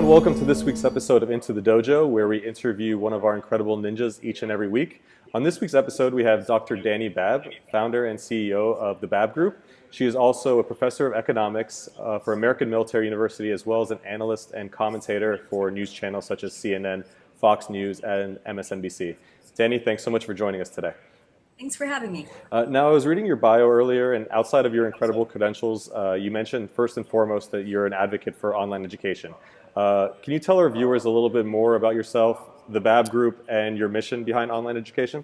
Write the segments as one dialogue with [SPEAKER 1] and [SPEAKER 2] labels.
[SPEAKER 1] and welcome to this week's episode of Into the Dojo, where we interview one of our incredible ninjas each and every week. On this week's episode, we have Dr. Dani Babb, founder and CEO of the Babb Group. She is also a professor of economics for American Military University, as well as an analyst and commentator for news channels such as CNN, Fox News, and MSNBC. Dani, thanks so much for joining us today.
[SPEAKER 2] Thanks for having me.
[SPEAKER 1] Now, I was reading your bio earlier, and outside of your incredible credentials, you mentioned first and foremost that you're an advocate for online education. Can you tell our viewers a little bit more about yourself, the Babb Group, and your mission behind online education?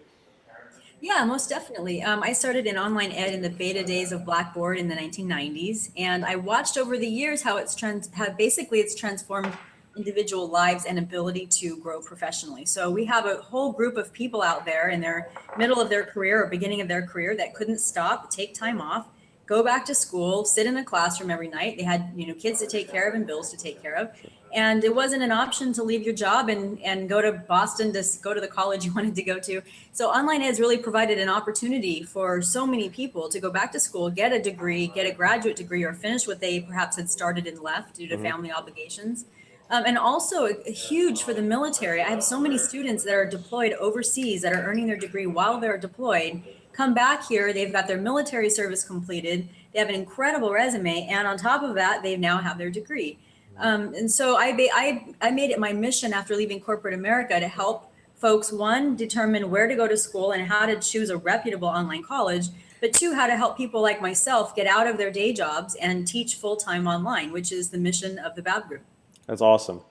[SPEAKER 2] Yeah, most definitely. I started in online ed in the beta days of Blackboard in the 1990s, and I watched over the years how it's transformed individual lives and ability to grow professionally. So we have a whole group of people out there in their middle of their career or beginning of their career that couldn't stop, take time off, go back to school, sit in a classroom every night. They had, kids to take care of and bills to take care of. And it wasn't an option to leave your job and go to Boston to go to the college you wanted to go to. So online has really provided an opportunity for so many people to go back to school, get a degree, get a graduate degree, or finish what they perhaps had started and left due to family obligations. And also huge for the military. I have so many students that are deployed overseas that are earning their degree while they're deployed, come back here, they've got their military service completed, they have an incredible resume, and on top of that, they now have their degree. And so I made it my mission after leaving corporate America to help folks, one, determine where to go to school and how to choose a reputable online college, but two, how to help people like myself get out of their day jobs and teach full-time online, which is the mission of the Babb Group.
[SPEAKER 1] That's awesome.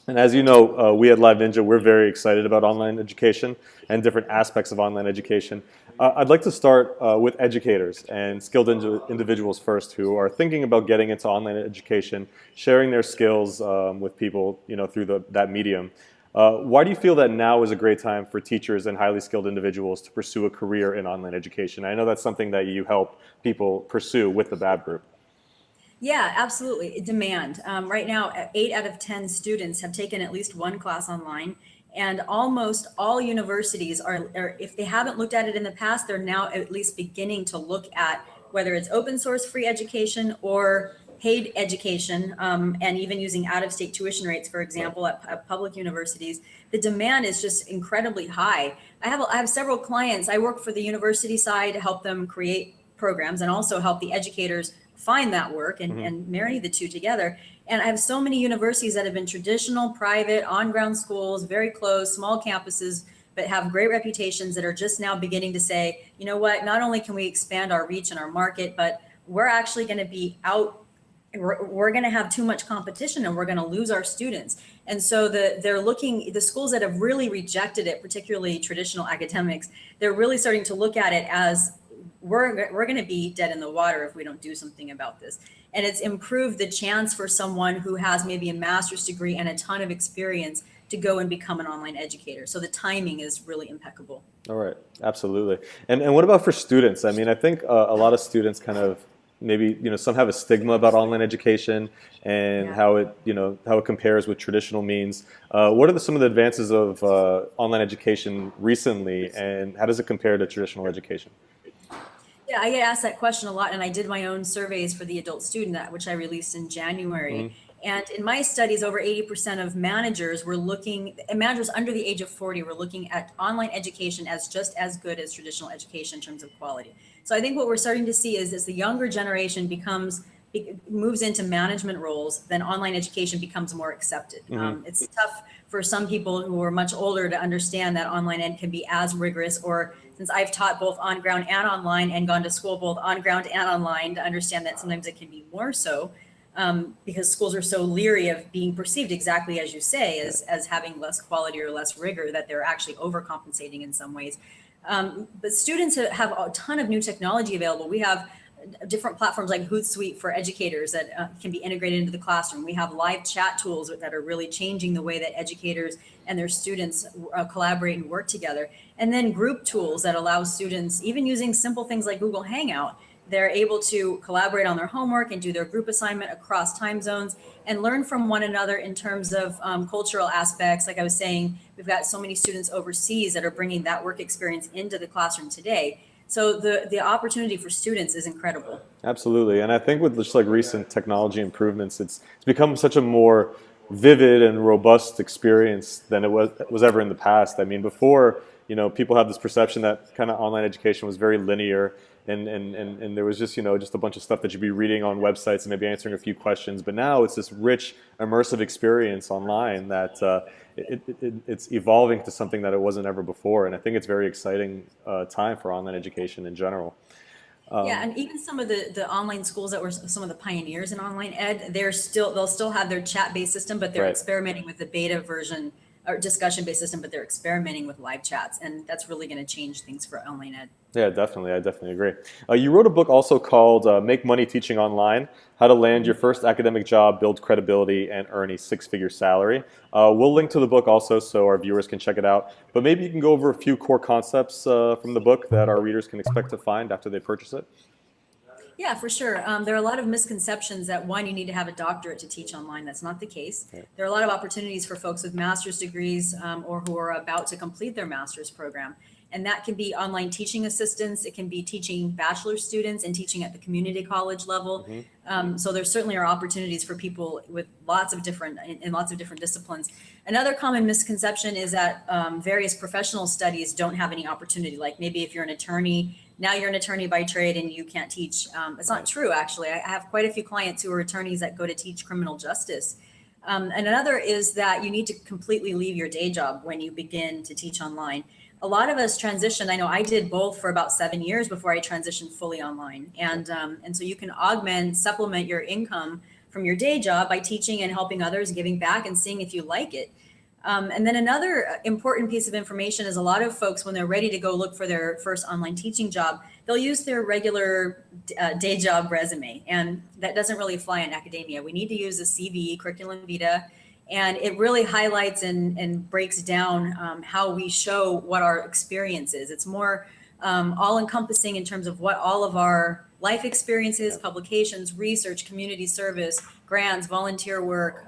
[SPEAKER 1] And as you know, we at LiveNinja, we're very excited about online education and different aspects of online education. I'd like to start with educators and skilled individuals first who are thinking about getting into online education, sharing their skills with people, through that medium. Why do you feel that now is a great time for teachers and highly skilled individuals to pursue a career in online education? I know that's something that you help people pursue with the Babb Group.
[SPEAKER 2] Yeah, absolutely. Demand. Right now, 8 out of 10 students have taken at least one class online, and almost all universities are, if they haven't looked at it in the past, they're now at least beginning to look at whether it's open source free education or paid education, and even using out-of-state tuition rates, for example, at public universities. The demand is just incredibly high. I have several clients. I work for the university side to help them create programs and also help the educators find that work and marry the two together. And I have so many universities that have been traditional, private, on-ground schools, very close, small campuses, but have great reputations that are just now beginning to say, you know what, not only can we expand our reach and our market, but we're actually going to be out, we're going to have too much competition and we're going to lose our students. And so the schools that have really rejected it, particularly traditional academics, they're really starting to look at it as we're going to be dead in the water if we don't do something about this. And it's improved the chance for someone who has maybe a master's degree and a ton of experience to go and become an online educator. So the timing is really impeccable.
[SPEAKER 1] All right, absolutely. And what about for students? I mean, I think a lot of students kind of maybe, some have a stigma about online education and how it compares with traditional means. What are some of the advances of online education recently, and how does it compare to traditional education?
[SPEAKER 2] Yeah, I get asked that question a lot, and I did my own surveys for the adult student, which I released in January. And in my studies, over 80% of managers managers under the age of 40 were looking at online education as just as good as traditional education in terms of quality. So I think what we're starting to see is as the younger generation moves into management roles, then online education becomes more accepted. It's tough for some people who are much older to understand that online ed can be as rigorous, or since I've taught both on ground and online and gone to school both on ground and online, to understand that sometimes it can be more so because schools are so leery of being perceived exactly as you say, as having less quality or less rigor, that they're actually overcompensating in some ways. But students have a ton of new technology available. We have different platforms like Hootsuite for educators that can be integrated into the classroom. We have live chat tools that are really changing the way that educators and their students collaborate and work together. And then group tools that allow students, even using simple things like Google Hangout, they're able to collaborate on their homework and do their group assignment across time zones and learn from one another in terms of cultural aspects. Like I was saying, we've got so many students overseas that are bringing that work experience into the classroom today. So the opportunity for students is incredible.
[SPEAKER 1] Absolutely. And I think with just like recent technology improvements, it's become such a more vivid and robust experience than it was ever in the past. I mean, before, people have this perception that kind of online education was very linear, and there was just, just a bunch of stuff that you'd be reading on websites and maybe answering a few questions. But now it's this rich, immersive experience online that it's evolving to something that it wasn't ever before. And I think it's a very exciting time for online education in general.
[SPEAKER 2] Yeah, and even some of the online schools that were some of the pioneers in online ed, they'll still have their chat-based system, but they're
[SPEAKER 1] Right.
[SPEAKER 2] experimenting with the beta version or discussion-based system, but they're experimenting with live chats, and that's really going to change things for online ed.
[SPEAKER 1] Yeah, definitely. I definitely agree. You wrote a book also called Make Money Teaching Online, How to Land Your First Academic Job, Build Credibility, and Earn a Six-Figure Salary. We'll link to the book also so our viewers can check it out. But maybe you can go over a few core concepts from the book that our readers can expect to find after they purchase it.
[SPEAKER 2] Yeah, for sure. There are a lot of misconceptions that, one, you need to have a doctorate to teach online. That's not the case.
[SPEAKER 1] Okay.
[SPEAKER 2] There are a lot of opportunities for folks with master's degrees or who are about to complete their master's program. And that can be online teaching assistants. It can be teaching bachelor students and teaching at the community college level. So there certainly are opportunities for people with lots of different disciplines. Another common misconception is that various professional studies don't have any opportunity. Like maybe if you're an attorney, now you're an attorney by trade and you can't teach. It's not true, actually. I have quite a few clients who are attorneys that go to teach criminal justice. And another is that you need to completely leave your day job when you begin to teach online. A lot of us transitioned. I know I did both for about 7 years before I transitioned fully online. And so you can supplement your income from your day job by teaching and helping others, giving back and seeing if you like it. And then another important piece of information is a lot of folks, when they're ready to go look for their first online teaching job, they'll use their regular day job resume. And that doesn't really fly in academia. We need to use the CV, curriculum vitae. And it really highlights and breaks down how we show what our experience is. It's more all-encompassing in terms of what all of our life experiences, publications, research, community service, grants, volunteer work,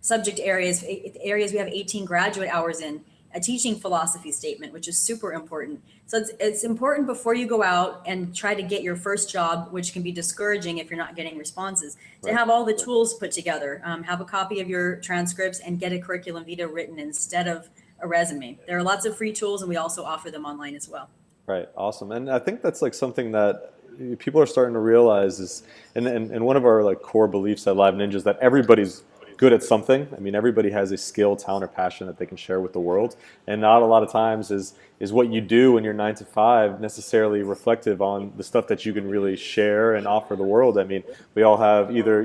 [SPEAKER 2] subject areas we have 18 graduate hours in, a teaching philosophy statement, which is super important. So it's important before you go out and try to get your first job, which can be discouraging if you're not getting responses, to have all the tools put together, have a copy of your transcripts and get a curriculum vitae written instead of a resume. There are lots of free tools and we also offer them online as well.
[SPEAKER 1] Right, awesome. And I think that's like something that people are starting to realize is, and one of our like core beliefs at LiveNinja is that everybody's good at something. I mean, everybody has a skill, talent, or passion that they can share with the world. And not a lot of times is what you do in your 9 to 5 necessarily reflective on the stuff that you can really share and offer the world. I mean, we all have either,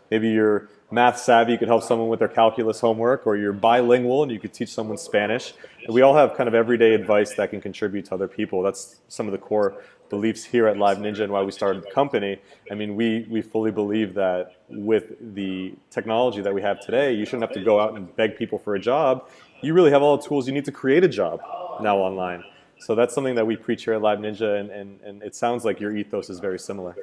[SPEAKER 1] maybe you're math savvy, you could help someone with their calculus homework, or you're bilingual and you could teach someone Spanish. And we all have kind of everyday advice that can contribute to other people. That's some of the core beliefs here at LiveNinja and why we started the company. I mean, we fully believe that with the technology that we have today, you shouldn't have to go out and beg people for a job. You really have all the tools you need to create a job now online. So that's something that we preach here at LiveNinja, and it sounds like your ethos is very similar.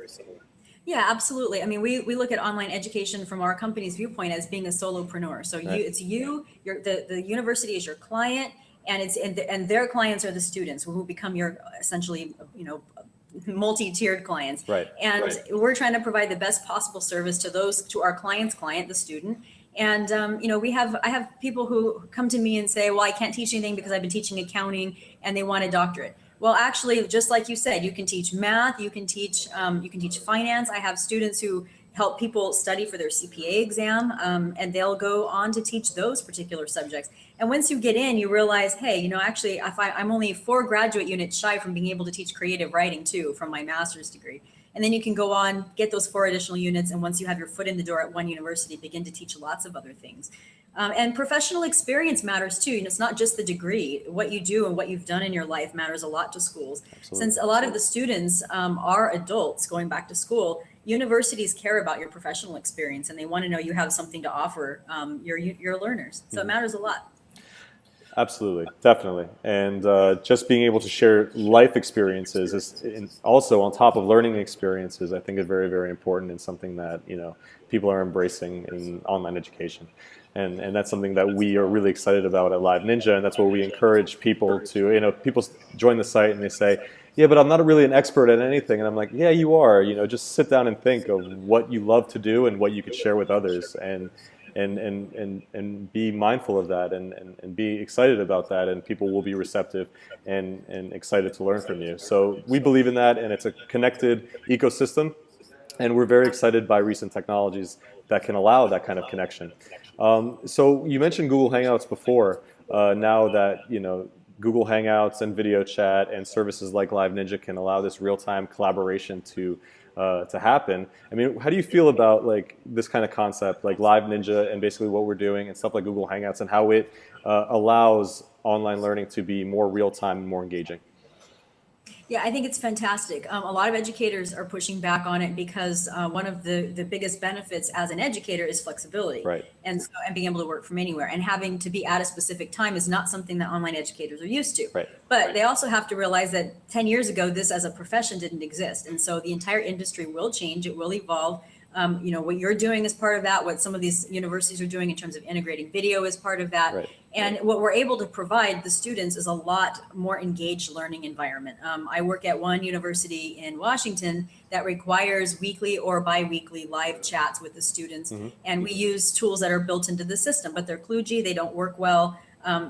[SPEAKER 2] Yeah, absolutely. I mean, we look at online education from our company's viewpoint as being a solopreneur. So
[SPEAKER 1] Right.
[SPEAKER 2] the university is your client, and their clients are the students who become your essentially, multi-tiered clients.
[SPEAKER 1] Right.
[SPEAKER 2] And
[SPEAKER 1] Right.
[SPEAKER 2] we're trying to provide the best possible service to our client's client, the student. And I have people who come to me and say, well, I can't teach anything because I've been teaching accounting, and they want a doctorate. Well, actually, just like you said, you can teach math, you can teach finance. I have students who help people study for their CPA exam, and they'll go on to teach those particular subjects. And once you get in, you realize, hey, actually, I'm only 4 graduate units shy from being able to teach creative writing too from my master's degree. And then you can go on, get those 4 additional units, and once you have your foot in the door at one university, begin to teach lots of other things. And professional experience matters too. It's not just the degree. What you do and what you've done in your life matters a lot to schools.
[SPEAKER 1] Absolutely.
[SPEAKER 2] Since a lot of the students are adults going back to school, universities care about your professional experience, and they want to know you have something to offer your learners. So it matters a lot.
[SPEAKER 1] Absolutely, definitely. And just being able to share life experiences is also on top of learning experiences, I think is very, very important, and something that people are embracing in online education. And that's something that we are really excited about at LiveNinja, and that's where we encourage people to, people join the site and they say, yeah, but I'm not really an expert at anything. And I'm like, yeah, you are. Just sit down and think of what you love to do and what you could share with others. And and be mindful of that and be excited about that, and people will be receptive and excited to learn from you. So we believe in that, and it's a connected ecosystem, and we're very excited by recent technologies that can allow that kind of connection. So you mentioned Google Hangouts before. Now that Google Hangouts and video chat and services like LiveNinja can allow this real-time collaboration to happen. I mean, how do you feel about like this kind of concept, like LiveNinja and basically what we're doing and stuff like Google Hangouts, and how it allows online learning to be more real-time and more engaging?
[SPEAKER 2] Yeah, I think it's fantastic. A lot of educators are pushing back on it because one of the biggest benefits as an educator is flexibility.
[SPEAKER 1] Right.
[SPEAKER 2] And being able to work from anywhere, and having to be at a specific time is not something that online educators are used to.
[SPEAKER 1] Right.
[SPEAKER 2] But they also have to realize that 10 years ago, this as a profession didn't exist. And so the entire industry will change, it will evolve. What you're doing is part of that, what some of these universities are doing in terms of integrating video is part of that.
[SPEAKER 1] Right.
[SPEAKER 2] And what we're able to provide the students is a lot more engaged learning environment. I work at one university in Washington that requires weekly or bi-weekly live chats with the students. Mm-hmm. And we use tools that are built into the system, but they're kludgy, they don't work well.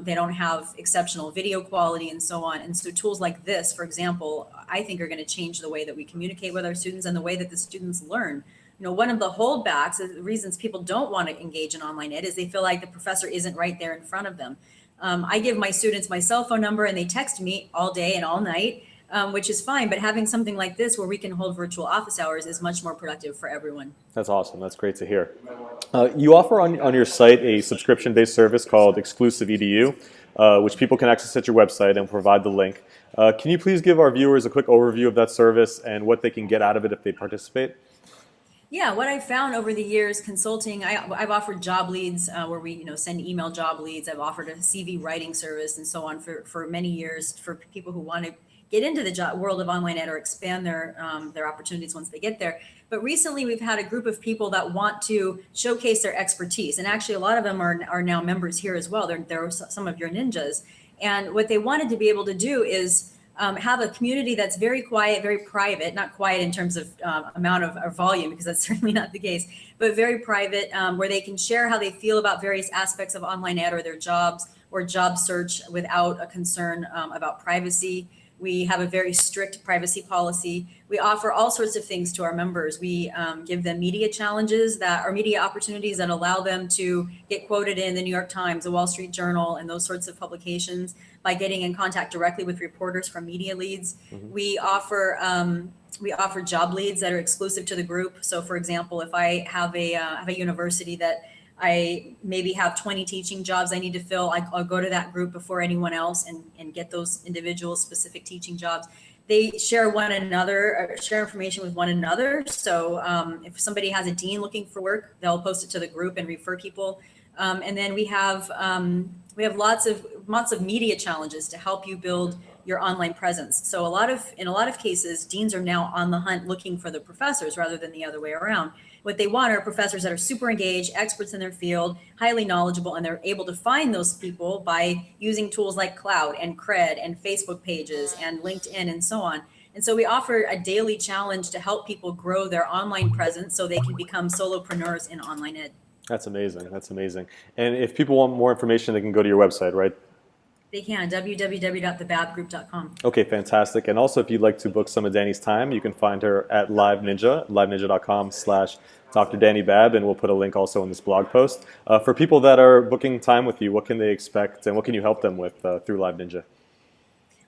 [SPEAKER 2] They don't have exceptional video quality and so on. And so tools like this, for example, I think are going to change the way that we communicate with our students and the way that the students learn. One of the holdbacks, the reasons people don't want to engage in online ed, is they feel like the professor isn't right there in front of them. I give my students my cell phone number and they text me all day and all night, which is fine. But having something like this where we can hold virtual office hours is much more productive for everyone.
[SPEAKER 1] That's awesome. That's great to hear. You offer on your site a subscription-based service called Exclusive EDU, which people can access at your website and provide the link. Can you please give our viewers a quick overview of that service and what they can get out of it if they participate?
[SPEAKER 2] Yeah, what I've found over the years consulting, I've offered job leads where we send email job leads. I've offered a CV writing service and so on for many years for people who want to get into the world of online ed or expand their opportunities once they get there. But recently we've had a group of people that want to showcase their expertise. And actually a lot of them are now members here as well. They're some of your ninjas. And what they wanted to be able to do is have a community that's very quiet, very private, not quiet in terms of amount of volume, because that's certainly not the case, but very private, where they can share how they feel about various aspects of online ed or their jobs or job search without a concern about privacy. We have a very strict privacy policy. We offer all sorts of things to our members. We give them media challenges that are media opportunities that allow them to get quoted in the New York Times, the Wall Street Journal, and those sorts of publications by getting in contact directly with reporters from media leads. Mm-hmm. We offer job leads that are exclusive to the group. So for example, if I have a university that I maybe have 20 teaching jobs I need to fill, I'll go to that group before anyone else and get those individual specific teaching jobs. They share information with one another. So if somebody has a dean looking for work, they'll post it to the group and refer people. And then we have lots of media challenges to help you build your online presence. So in a lot of cases, deans are now on the hunt looking for the professors rather than the other way around. What they want are professors that are super engaged, experts in their field, highly knowledgeable, and they're able to find those people by using tools like Cloud and Cred and Facebook pages and LinkedIn and so on. And so we offer a daily challenge to help people grow their online presence so they can become solopreneurs in online ed.
[SPEAKER 1] That's amazing. That's amazing. And if people want more information, they can go to your website, right?
[SPEAKER 2] They can, www.thebabbgroup.com.
[SPEAKER 1] Okay, fantastic. And also, if you'd like to book some of Dani's time, you can find her at liveninja.com/Dr. Dani Babb, and we'll put a link also in this blog post. For people that are booking time with you, what can they expect and what can you help them with through LiveNinja?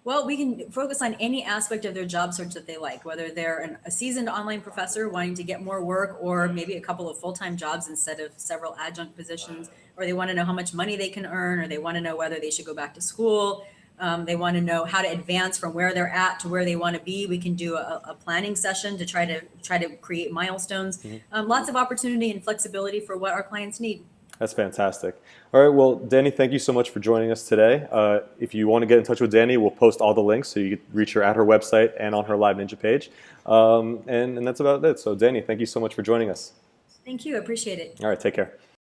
[SPEAKER 2] Well, we can focus on any aspect of their job search that they like, whether they're a seasoned online professor wanting to get more work or maybe a couple of full-time jobs instead of several adjunct positions, or they want to know how much money they can earn, or they want to know whether they should go back to school. They want to know how to advance from where they're at to where they want to be. We can do a planning session to try to create milestones. Mm-hmm. Lots of opportunity and flexibility for what our clients need.
[SPEAKER 1] That's fantastic. All right, well, Dani, thank you so much for joining us today. If you want to get in touch with Dani, we'll post all the links so you can reach her at her website and on her LiveNinja page. And that's about it. So, Dani, thank you so much for joining us.
[SPEAKER 2] Thank you. I appreciate it.
[SPEAKER 1] All right, take care.